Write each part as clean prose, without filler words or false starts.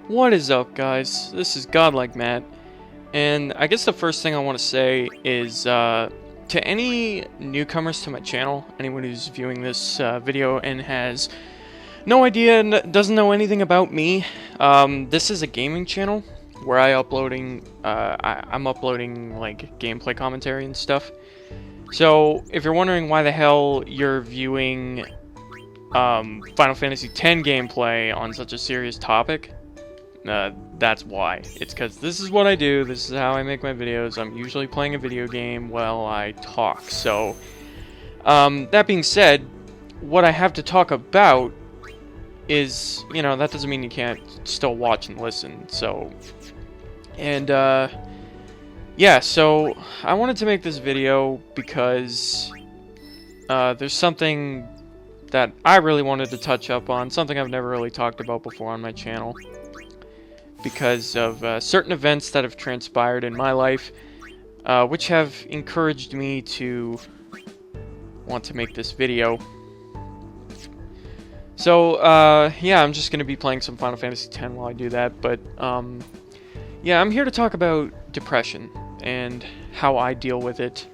What is up, guys? This is Gawdlikematt, and I guess the first thing I want to say is to any newcomers to my channel, anyone who's viewing this video and has no idea and doesn't know anything about me, this is a gaming channel where I'm uploading like gameplay commentary and stuff. So if you're wondering why the hell you're viewing Final Fantasy X gameplay on such a serious topic, that's why. It's because this is what I do, this is how I make my videos. I'm usually playing a video game while I talk. So, that being said, what I have to talk about is, you know, that doesn't mean you can't still watch and listen. So, and, yeah, so I wanted to make this video because, there's something that I really wanted to touch up on, something I've never really talked about before on my channel, because of certain events that have transpired in my life, which have encouraged me to want to make this video. So, yeah, I'm just going to be playing some Final Fantasy X while I do that, but, yeah, I'm here to talk about depression and how I deal with it,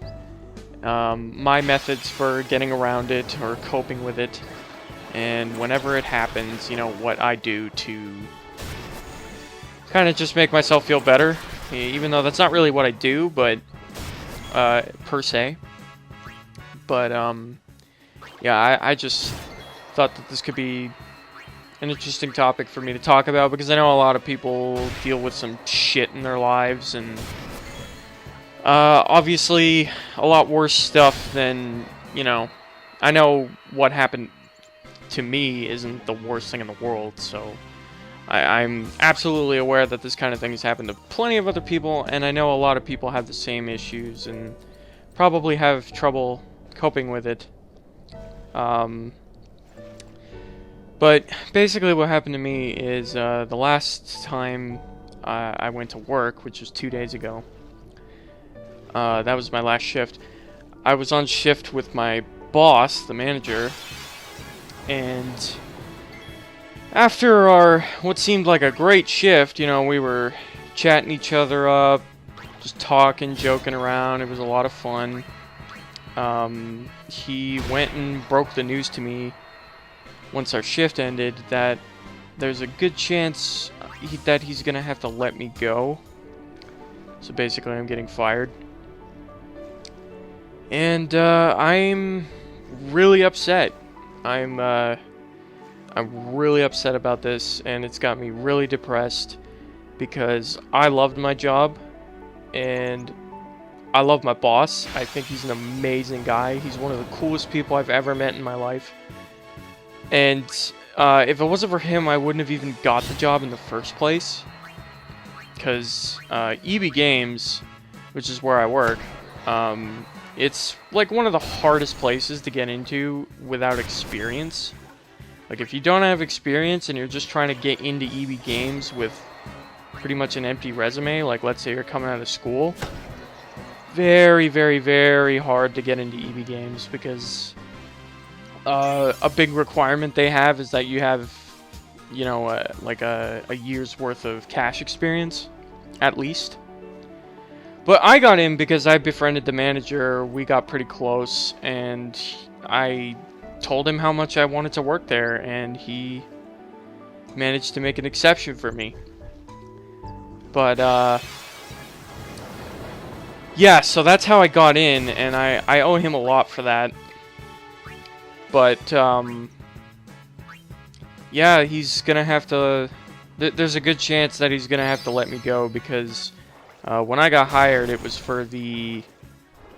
my methods for getting around it or coping with it, and whenever it happens, you know, what I do to kind of just make myself feel better, even though that's not really what I do, but per se. But yeah, I just thought that this could be an interesting topic for me to talk about, because I know a lot of people deal with some shit in their lives, and obviously a lot worse stuff than, you know, I know what happened to me isn't the worst thing in the world, so I'm absolutely aware that this kind of thing has happened to plenty of other people, and I know a lot of people have the same issues and probably have trouble coping with it. But basically what happened to me is the last time I went to work, which was 2 days ago, that was my last shift. I was on shift with my boss, the manager, and after our, what seemed like a great shift, you know, we were chatting each other up, just talking, joking around. It was a lot of fun. He went and broke the news to me once our shift ended that there's a good chance that he's gonna have to let me go. So basically I'm getting fired. And I'm really upset. I'm really upset about this, and it's got me really depressed because I loved my job and I love my boss. I think he's an amazing guy. He's one of the coolest people I've ever met in my life. And if it wasn't for him, I wouldn't have even got the job in the first place. Because EB Games, which is where I work, it's like one of the hardest places to get into without experience. Like, if you don't have experience and you're just trying to get into EB Games with pretty much an empty resume, like let's say you're coming out of school, very, very, very hard to get into EB Games, because a big requirement they have is that you have, you know, like a year's worth of cash experience, at least. But I got in because I befriended the manager, we got pretty close, and I told him how much I wanted to work there, and he managed to make an exception for me. But yeah, so that's how I got in, and I owe him a lot for that. But yeah, he's gonna have to, there's a good chance that he's gonna have to let me go, because when I got hired, it was for the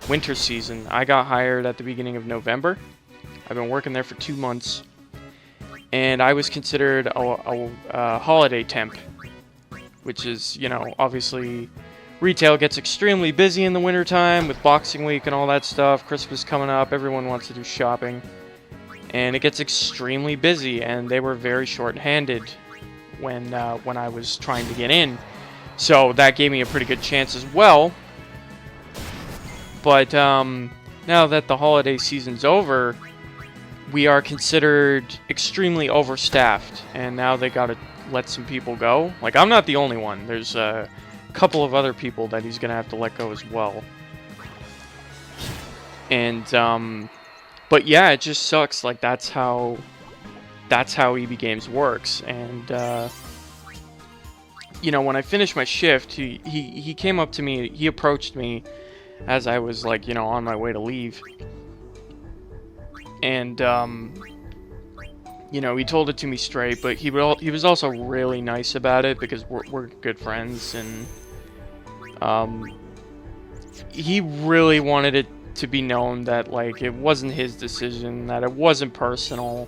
winter season. I got hired at the beginning of November. I've been working there for 2 months, and I was considered a holiday temp, which is, you know, obviously retail gets extremely busy in the wintertime with Boxing Week and all that stuff, Christmas coming up, everyone wants to do shopping, and it gets extremely busy, and they were very short-handed when I was trying to get in, so that gave me a pretty good chance as well. But now that the holiday season's over, we are considered extremely overstaffed, and now they gotta let some people go. Like, I'm not the only one. There's a couple of other people that he's gonna have to let go as well. And, but yeah, it just sucks. Like, that's how EB Games works. And, you know, when I finished my shift, he came up to me, he approached me as I was, like, you know, on my way to leave. And, you know, he told it to me straight, but he was also really nice about it because we're good friends, and, he really wanted it to be known that, like, it wasn't his decision, that it wasn't personal,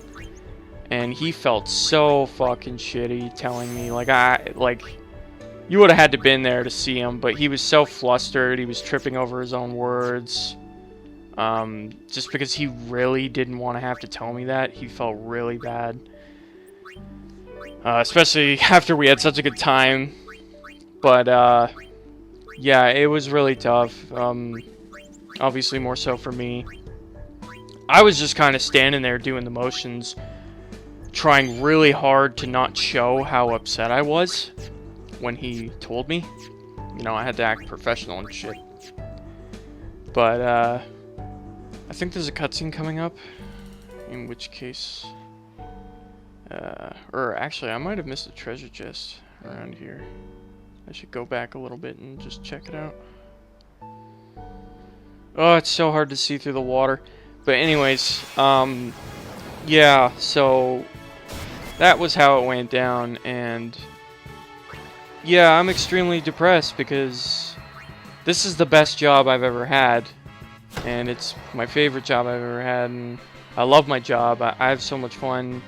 and he felt so fucking shitty telling me, like, you would have had to been there to see him, but he was so flustered, he was tripping over his own words. Just because he really didn't want to have to tell me that. He felt really bad. Especially after we had such a good time. But, yeah, it was really tough. Obviously more so for me. I was just kind of standing there doing the motions, trying really hard to not show how upset I was when he told me. You know, I had to act professional and shit. But, I think there's a cutscene coming up, in which case, or actually, I might have missed a treasure chest around here. I should go back a little bit and just check it out. Oh, it's so hard to see through the water. But anyways, yeah, so that was how it went down, and yeah, I'm extremely depressed because this is the best job I've ever had. And it's my favorite job I've ever had, and I love my job. I have so much fun.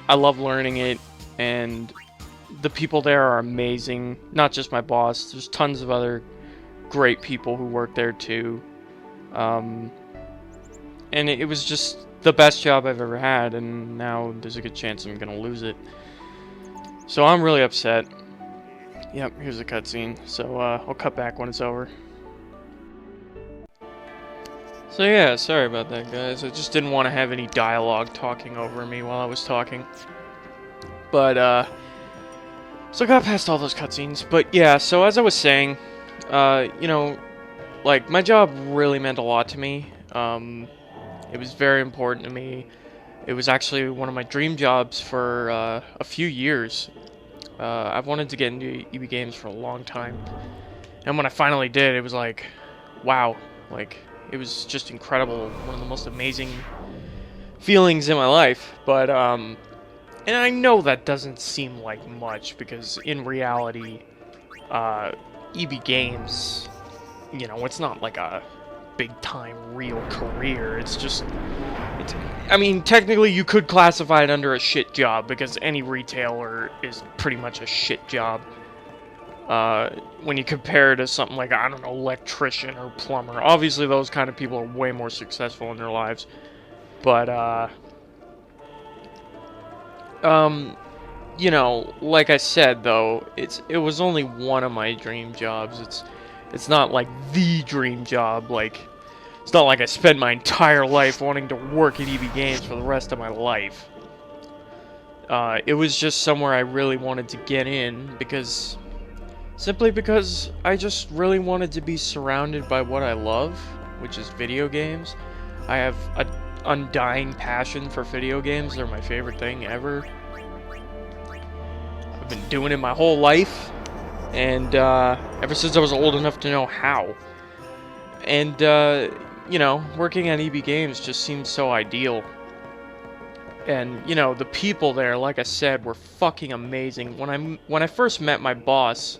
I love learning it, and the people there are amazing. Not just my boss, there's tons of other great people who work there too. And it was just the best job I've ever had, and now there's a good chance I'm gonna lose it. So I'm really upset. Yep, here's a cutscene. So I'll cut back when it's over. So yeah, sorry about that, guys. I just didn't want to have any dialogue talking over me while I was talking. But, so I got past all those cutscenes. But yeah, so as I was saying, you know, like, my job really meant a lot to me. It was very important to me. It was actually one of my dream jobs for, a few years. I've wanted to get into EB Games for a long time. And when I finally did, it was like, wow, like, it was just incredible, one of the most amazing feelings in my life. But, and I know that doesn't seem like much, because in reality, EB Games, you know, it's not like a big-time real career. It's just, I mean, technically you could classify it under a shit job, because any retailer is pretty much a shit job. When you compare it to something like, I don't know, electrician or plumber. Obviously, those kind of people are way more successful in their lives. But, you know, like I said, though, it was only one of my dream jobs. It's not like the dream job. Like, it's not like I spent my entire life wanting to work at EB Games for the rest of my life. It was just somewhere I really wanted to get in, simply because I just really wanted to be surrounded by what I love, which is video games. I have an undying passion for video games. They're my favorite thing ever. I've been doing it my whole life, and ever since I was old enough to know how. And, you know, working at EB Games just seemed so ideal. And, you know, the people there, like I said, were fucking amazing. When I first met my boss,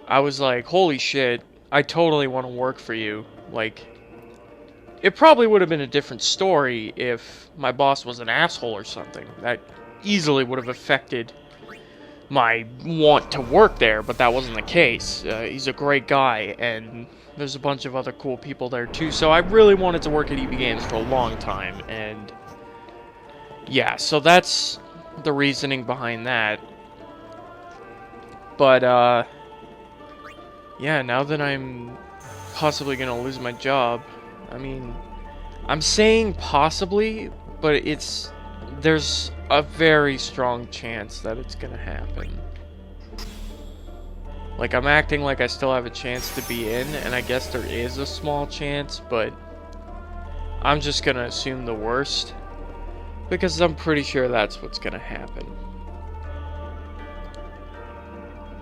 I was like, holy shit, I totally want to work for you. Like, it probably would have been a different story if my boss was an asshole or something. That easily would have affected my want to work there, but that wasn't the case. He's a great guy, and there's a bunch of other cool people there too, so I really wanted to work at EB Games for a long time, and yeah, so that's the reasoning behind that. But, yeah, now that I'm possibly gonna lose my job, I mean, I'm saying possibly, but there's a very strong chance that it's gonna happen. Like, I'm acting like I still have a chance to be in, and I guess there is a small chance, but I'm just gonna assume the worst, because I'm pretty sure that's what's gonna happen.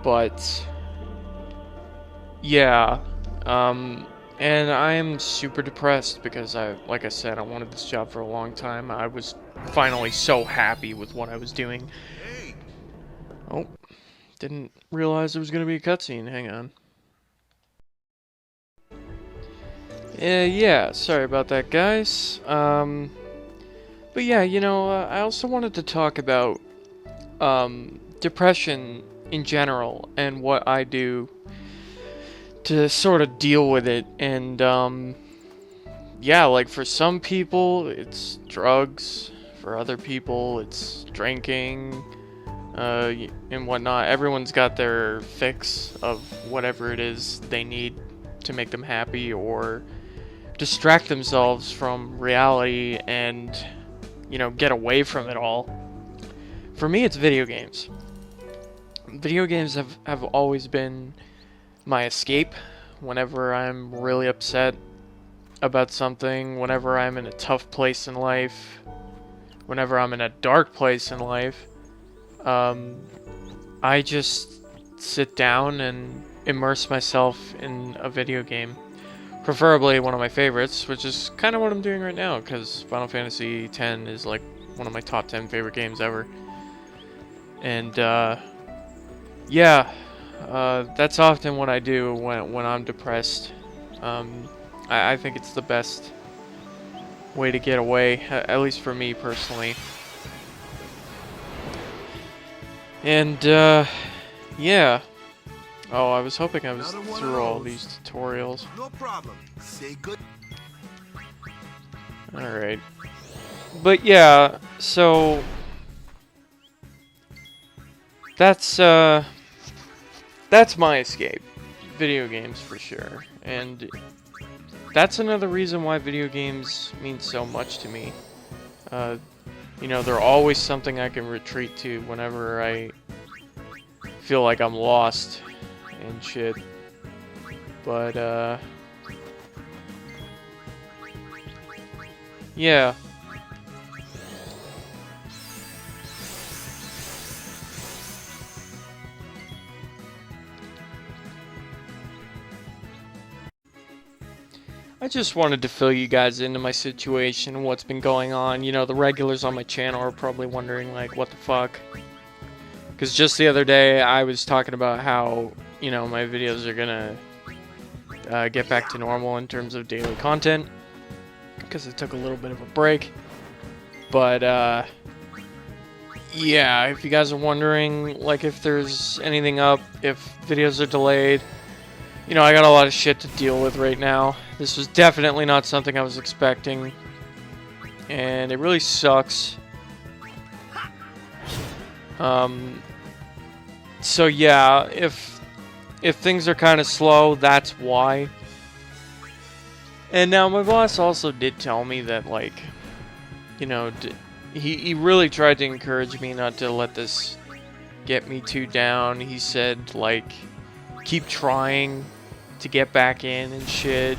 But yeah, and I'm super depressed because like I said, I wanted this job for a long time. I was finally so happy with what I was doing. Oh, didn't realize there was gonna be a cutscene. Hang on. Yeah, sorry about that, guys. But yeah, you know, I also wanted to talk about depression in general and what I do to sort of deal with it. And yeah, like for some people it's drugs, for other people it's drinking, and whatnot. Everyone's got their fix of whatever it is they need to make them happy or distract themselves from reality and, you know, get away from it all. For me, it's video games. Video games have always been my escape whenever I'm really upset about something, whenever I'm in a tough place in life, whenever I'm in a dark place in life. I just sit down and immerse myself in a video game. Preferably one of my favorites, which is kind of what I'm doing right now, because Final Fantasy X is like one of my top 10 favorite games ever. And yeah, that's often what I do when I'm depressed. I think it's the best way to get away, at least for me personally. And yeah. Oh, I was hoping I was through all these tutorials. No problem. Say good. Alright. But yeah, so that's my escape. Video games for sure. And that's another reason why video games mean so much to me. You know, they're always something I can retreat to whenever I feel like I'm lost and shit. But yeah. I just wanted to fill you guys into my situation and what's been going on. You know, the regulars on my channel are probably wondering, like, what the fuck? Because just the other day, I was talking about how, you know, my videos are gonna get back to normal in terms of daily content. Because it took a little bit of a break. But, yeah, if you guys are wondering, like, if there's anything up, if videos are delayed, you know, I got a lot of shit to deal with right now. This was definitely not something I was expecting. And it really sucks. So yeah, if things are kind of slow, that's why. And now my boss also did tell me that, like, you know, he really tried to encourage me not to let this get me too down. He said, like, keep trying to get back in and shit.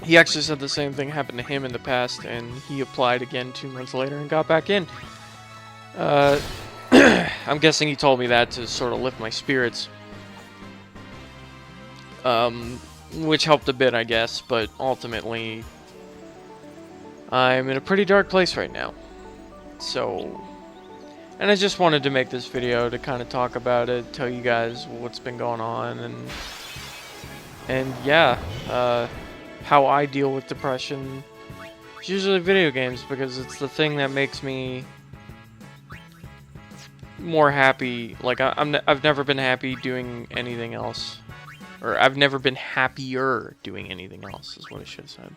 He actually said the same thing happened to him in the past, and he applied again 2 months later and got back in. I'm guessing he told me that to sort of lift my spirits. Which helped a bit, I guess, but ultimately I'm in a pretty dark place right now. So, and I just wanted to make this video to kind of talk about it, tell you guys what's been going on, and yeah, how I deal with depression. It's usually video games, because it's the thing that makes me more happy. Like, I've never been happy doing anything else. Or, I've never been happier doing anything else, is what I should have said.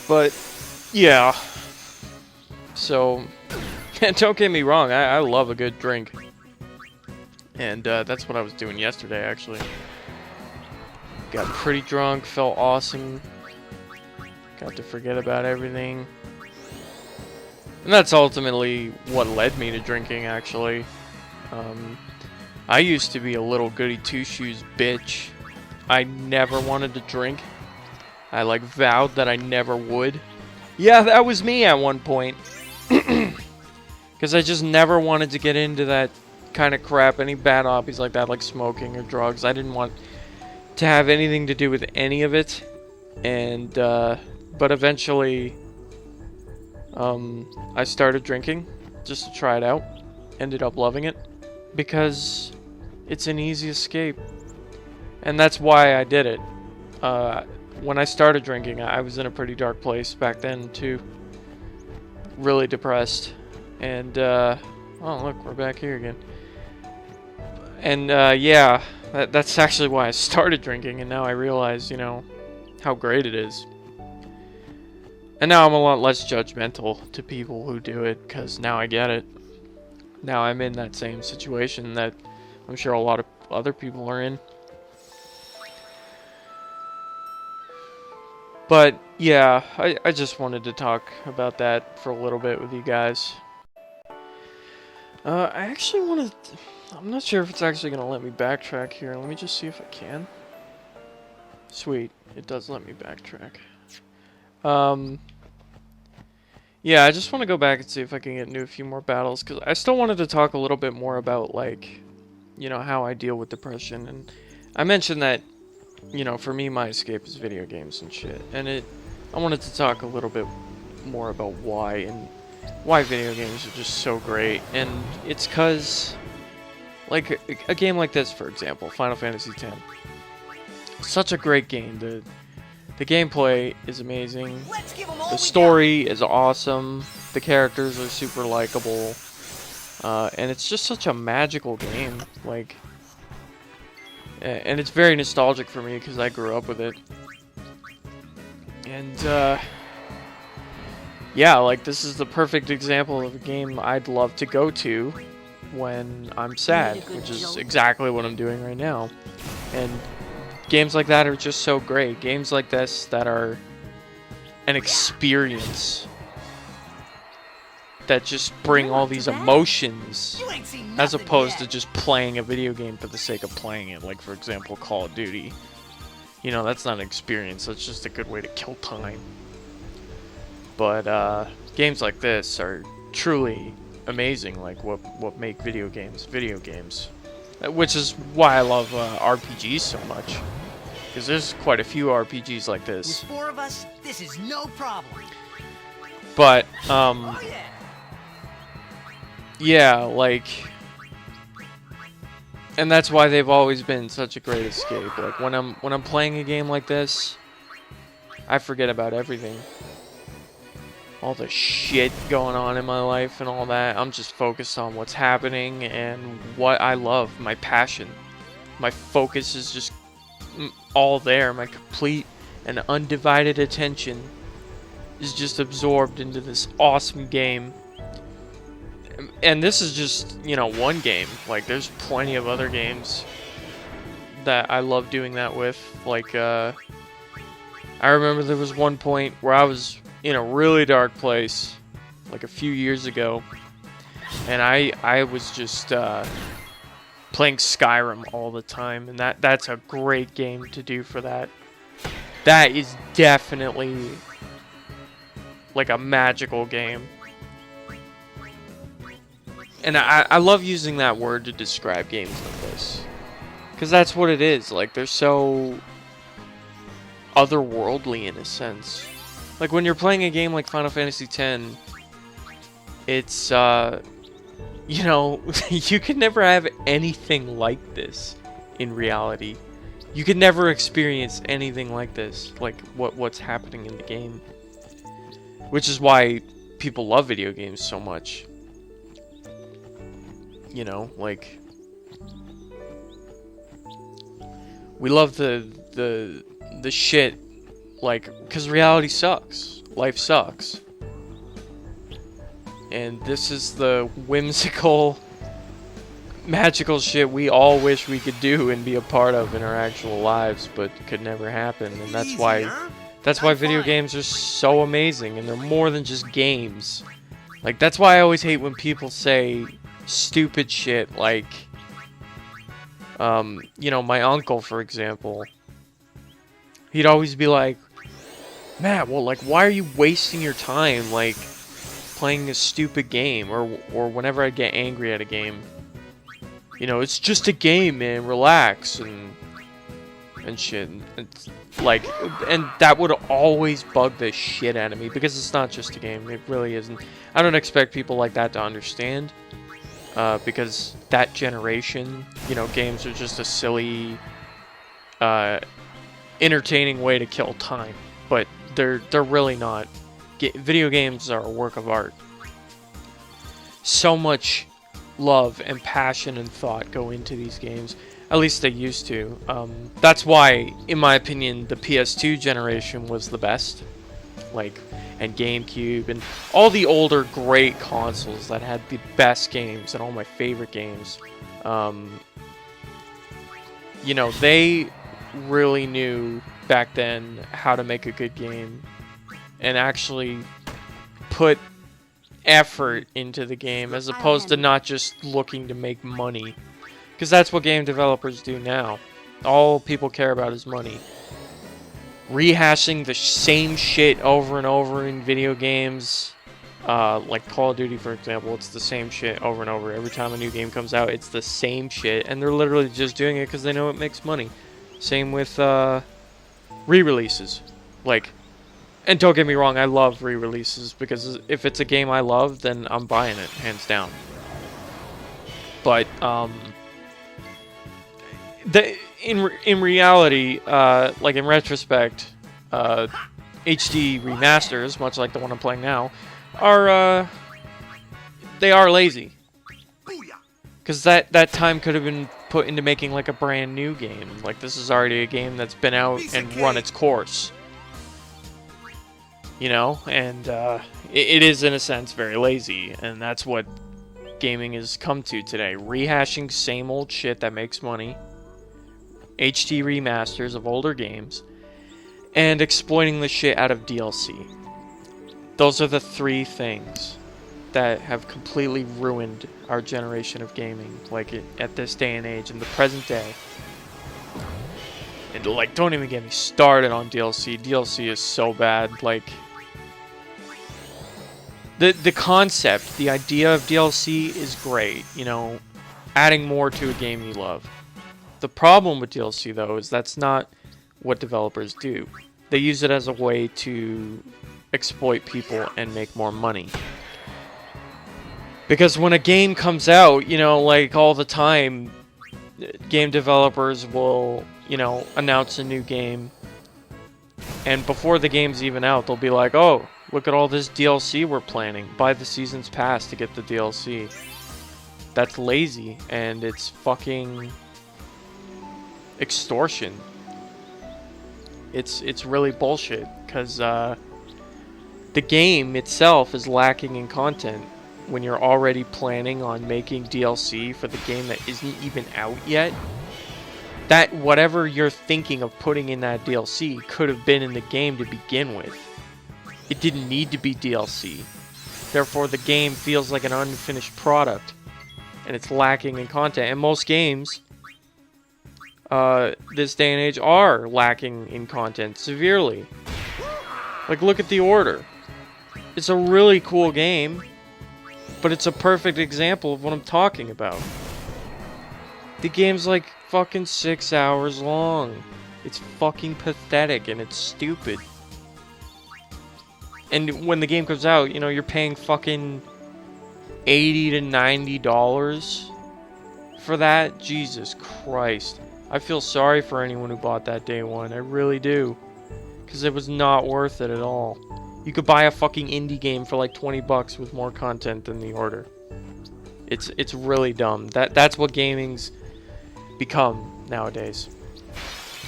But, yeah. So, don't get me wrong, I love a good drink. And, that's what I was doing yesterday, actually. got pretty drunk, felt awesome. Got to forget about everything. And that's ultimately what led me to drinking, actually. I used to be a little goody two-shoes bitch. I never wanted to drink. I like vowed that I never would. Yeah, that was me at one point. Because I just never wanted to get into that kind of crap, any bad hobbies like that, like smoking or drugs. I didn't want to have anything to do with any of it. And, but eventually, I started drinking just to try it out. Ended up loving it because it's an easy escape. And that's why I did it. When I started drinking, I was in a pretty dark place back then, too. Really depressed. And, oh, look, we're back here again. And, yeah, that's actually why I started drinking, and now I realize, you know, how great it is. And now I'm a lot less judgmental to people who do it, because now I get it. Now I'm in that same situation that I'm sure a lot of other people are in. But, yeah, I just wanted to talk about that for a little bit with you guys. I actually want to... I'm not sure if it's actually going to let me backtrack here. Let me just see if I can. Sweet. It does let me backtrack. Yeah, I just want to go back and see if I can get into a few more battles, because I still wanted to talk a little bit more about, like, you know, how I deal with depression. And I mentioned that, you know, for me, my escape is video games and shit. And I wanted to talk a little bit more about why, and why video games are just so great. And it's because, like, a game like this, for example, Final Fantasy X. Such a great game. The gameplay is amazing. The story is awesome. The characters are super likable. And it's just such a magical game. Like, and it's very nostalgic for me because I grew up with it. And, yeah, like, this is the perfect example of a game I'd love to go to when I'm sad, which is exactly what I'm doing right now. And games like that are just so great. Games like this that are an experience that just bring all these emotions as opposed to just playing a video game for the sake of playing it. Like, for example, Call of Duty. You know, that's not an experience. That's just a good way to kill time. But games like this are truly amazing. Like, what make video games. Which is why I love RPGs so much. Because there's quite a few RPGs like this. With 4 of us, this is no problem. But, Oh, yeah. yeah, like, and that's why they've always been such a great escape. Like, when I'm playing a game like this, I forget about everything. All the shit going on in my life and all that. I'm just focused on what's happening and what I love, my passion. My focus is just all there. My complete and undivided attention is just absorbed into this awesome game. And this is just, you know, one game. Like, there's plenty of other games that I love doing that with. Like, I remember there was one point where I was in a really dark place, like a few years ago, and I was just playing Skyrim all the time, and that's a great game to do for that. That is definitely like a magical game. And I love using that word to describe games like this, because that's what it is. Like, they're so otherworldly in a sense. Like, when you're playing a game like Final Fantasy X, it's, you know, you could never have anything like this in reality. You could never experience anything like this, like what's happening in the game. Which is why people love video games so much. You know, like, we love the shit, like, because reality sucks. Life sucks. And this is the whimsical, magical shit we all wish we could do and be a part of in our actual lives, but could never happen. And that's why video games are so amazing, and they're more than just games. Like, that's why I always hate when people say stupid shit like, you know, my uncle, for example. He'd always be like, Matt, well, like, why are you wasting your time, like, playing a stupid game? Or whenever I get angry at a game, you know, it's just a game, man, relax, and shit. It's like, and that would always bug the shit out of me, because it's not just a game. It really isn't. I don't expect people like that to understand, because that generation, you know, games are just a silly, entertaining way to kill time. But they're really not. Video games are a work of art. So much love and passion and thought go into these games. At least they used to. That's why, in my opinion, the PS2 generation was the best. Like, and GameCube, and all the older great consoles that had the best games and all my favorite games. You know, they really knew back then how to make a good game and actually put effort into the game, as opposed to not just looking to make money. Because that's what game developers do now. All people care about is money. Rehashing the same shit over and over in video games, like Call of Duty, for example, it's the same shit over and over. Every time a new game comes out, it's the same shit, and they're literally just doing it because they know it makes money. Same with re-releases. Like, and don't get me wrong, I love re-releases, because if it's a game I love, then I'm buying it, hands down. But in reality, like in retrospect, HD remasters, much like the one I'm playing now, are they are lazy. Because that time could have been put into making like a brand new game. Like, this is already a game that's been out and run its course. You know, and it is in a sense very lazy, and that's what gaming has come to today. Rehashing same old shit that makes money. HD remasters of older games, and exploiting the shit out of DLC. Those are the three things that have completely ruined our generation of gaming, like at this day and age, in the present day. And like, don't even get me started on DLC. DLC is so bad. Like, the concept, the idea of DLC is great, you know, adding more to a game you love. The problem with DLC, though, is that's not what developers do. They use it as a way to exploit people and make more money. Because when a game comes out, you know, like all the time, game developers will, you know, announce a new game. And before the game's even out, they'll be like, oh, look at all this DLC we're planning. Buy the season's pass to get the DLC. That's lazy, and it's fucking extortion. It's really bullshit, because the game itself is lacking in content when you're already planning on making DLC for the game that isn't even out yet. That whatever you're thinking of putting in that DLC could have been in the game to begin with. It didn't need to be DLC. Therefore, the game feels like an unfinished product, and it's lacking in content. And most games this day and age are lacking in content severely. Like, look at The Order. It's a really cool game, but it's a perfect example of what I'm talking about. The game's like fucking 6 hours long. It's fucking pathetic, and it's stupid. And when the game comes out, you know, you're paying fucking $80 to $90 for that. Jesus Christ. I feel sorry for anyone who bought that day one. I really do. Because it was not worth it at all. You could buy a fucking indie game for like $20 with more content than The Order. It's really dumb. That's what gaming's become nowadays.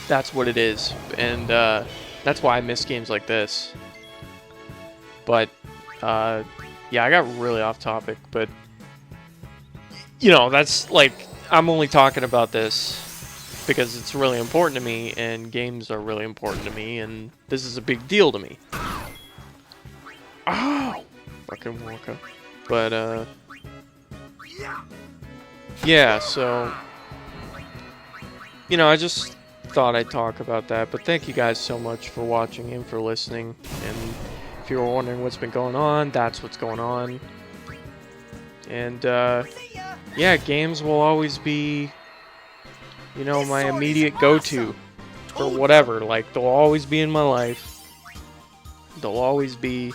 That's what it is. And that's why I miss games like this. But yeah, I got really off topic, but you know, that's like, I'm only talking about this because it's really important to me, and games are really important to me, and this is a big deal to me. Oh, fucking Wonka. But yeah, so, you know, I just thought I'd talk about that. But thank you guys so much for watching and for listening. And if you were wondering what's been going on, that's what's going on. And yeah, games will always be, you know, my immediate go-to for whatever. Like, they'll always be in my life. They'll always be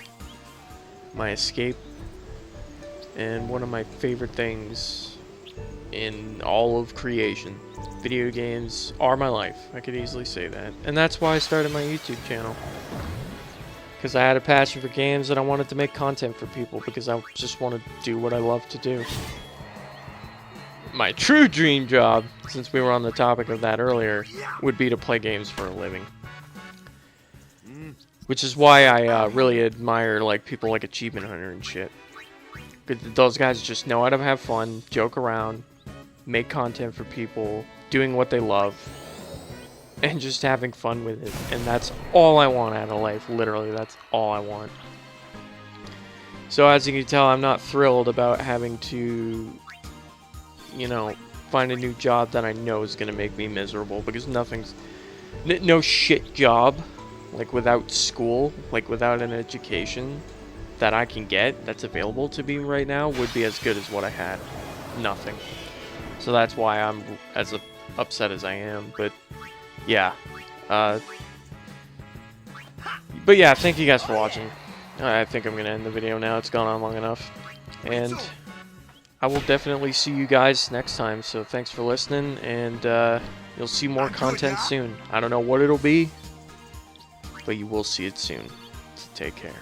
my escape and one of my favorite things in all of creation. Video games are my life. I could easily say that. And that's why I started my YouTube channel. Because I had a passion for games and I wanted to make content for people because I just want to do what I love to do. My true dream job, since we were on the topic of that earlier, would be to play games for a living. Which is why I really admire like people like Achievement Hunter and shit. Those guys just know how to have fun, joke around, make content for people, doing what they love, and just having fun with it. And that's all I want out of life. Literally, that's all I want. So as you can tell, I'm not thrilled about having to, you know, find a new job that I know is going to make me miserable, because nothing's... no shit job, like without school, like without an education that I can get, that's available to me right now, would be as good as what I had. Nothing. So that's why I'm as upset as I am. But yeah. But yeah, thank you guys for watching. I think I'm going to end the video now. It's gone on long enough. And I will definitely see you guys next time. So thanks for listening, and you'll see more content soon. I don't know what it'll be, but you will see it soon. So take care.